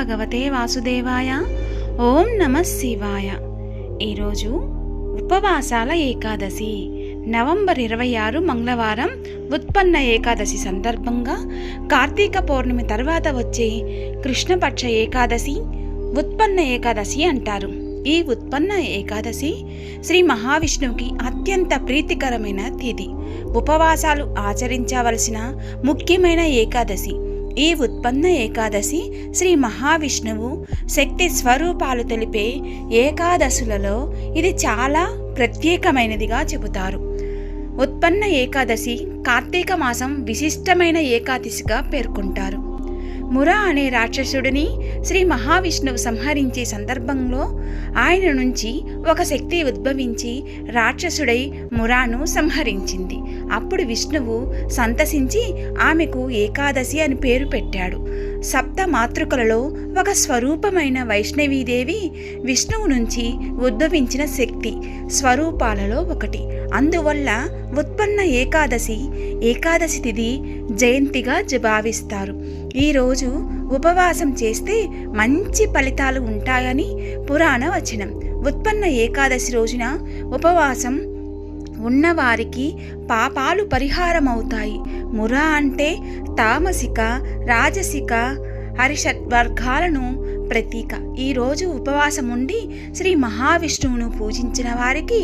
భగవతే వాసుదేవాయ. ఓం నమః శివాయ. ఈరోజు ఉపవాసాల ఏకాదశి, నవంబర్ 26 మంగళవారం, ఉత్పన్న ఏకాదశి సందర్భంగా కార్తీక పౌర్ణమి తర్వాత వచ్చే కృష్ణపక్ష ఏకాదశి ఉత్పన్న ఏకాదశి అంటారు. ఈ ఉత్పన్న ఏకాదశి శ్రీ మహావిష్ణువుకి అత్యంత ప్రీతికరమైన తిథి. ఉపవాసాలు ఆచరించవలసిన ముఖ్యమైన ఏకాదశి. ఈ ఉత్పన్న ఏకాదశి శ్రీ మహావిష్ణువు శక్తి స్వరూపాలు తెలిపే ఏకాదశులలో ఇది చాలా ప్రత్యేకమైనదిగా చెబుతారు. ఉత్పన్న ఏకాదశి కార్తీక మాసం విశిష్టమైన ఏకాదశిగా పేర్కొంటారు. ముర అనే రాక్షసుడిని శ్రీ మహావిష్ణువు సంహరించే సందర్భంలో ఆయన నుంచి ఒక శక్తి ఉద్భవించి రాక్షసుడై మురాను సంహరించింది. అప్పుడు విష్ణువు సంతసించి ఆమెకు ఏకాదశి అని పేరు పెట్టాడు. సప్త మాతృకలలో ఒక స్వరూపమైన వైష్ణవీదేవి విష్ణువు నుంచి ఉద్భవించిన శక్తి స్వరూపాలలో ఒకటి. అందువల్ల ఉత్పన్న ఏకాదశి తిథి జయంతిగా భావిస్తారు. ఈరోజు ఉపవాసం చేస్తే మంచి ఫలితాలు ఉంటాయని పురాణ వచనం. ఉత్పన్న ఏకాదశి రోజున ఉపవాసం ఉన్నవారికి పాపాలు పరిహారమవుతాయి. ముర అంటే తామసిక, రాజసిక, హరిషత్ వర్గాలను ప్రతీక. ఈరోజు ఉపవాసం ఉండి శ్రీ మహావిష్ణువును పూజించిన వారికి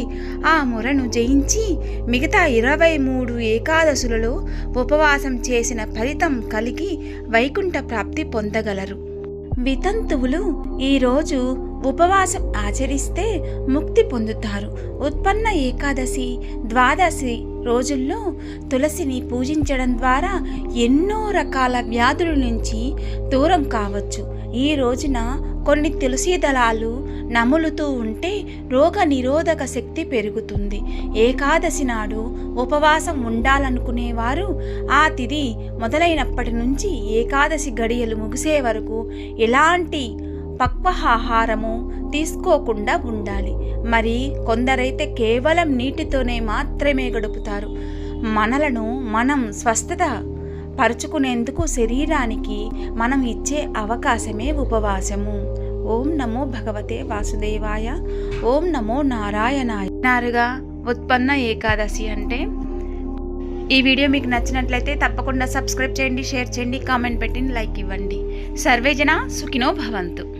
ఆ మురను జయించి మిగతా 23 ఏకాదశులలో ఉపవాసం చేసిన ఫలితం కలిగి వైకుంఠ ప్రాప్తి పొందగలరు. వితంతువులు ఈరోజు ఉపవాసం ఆచరిస్తే ముక్తి పొందుతారు. ఉత్పన్న ఏకాదశి ద్వాదశి రోజుల్లో తులసిని పూజించడం ద్వారా ఎన్నో రకాల వ్యాధుల నుంచి దూరం కావచ్చు. ఈ రోజున కొన్ని తులసి దళాలు నములుతూ ఉంటే రోగ నిరోధక శక్తి పెరుగుతుంది. ఏకాదశి నాడు ఉపవాసం ఉండాలనుకునేవారు ఆ తిథి మొదలైనప్పటి నుంచి ఏకాదశి గడియలు ముగిసే వరకు ఎలాంటి పక్వాహారము తీసుకోకుండా ఉండాలి. మరి కొందరైతే కేవలం నీటితోనే మాత్రమే గడుపుతారు. మనలను మనం స్వస్థత పరుచుకునేందుకు శరీరానికి మనం ఇచ్చే అవకాశమే ఉపవాసము. ఓం నమో భగవతే వాసుదేవాయ. ఓం నమో నారాయణాయ. ఉత్పన్న ఏకాదశి అంటే ఈ వీడియో మీకు నచ్చినట్లయితే తప్పకుండా సబ్స్క్రైబ్ చేయండి, షేర్ చేయండి, కామెంట్ పెట్టి లైక్ ఇవ్వండి. సర్వేజన సుఖినో భవంతు.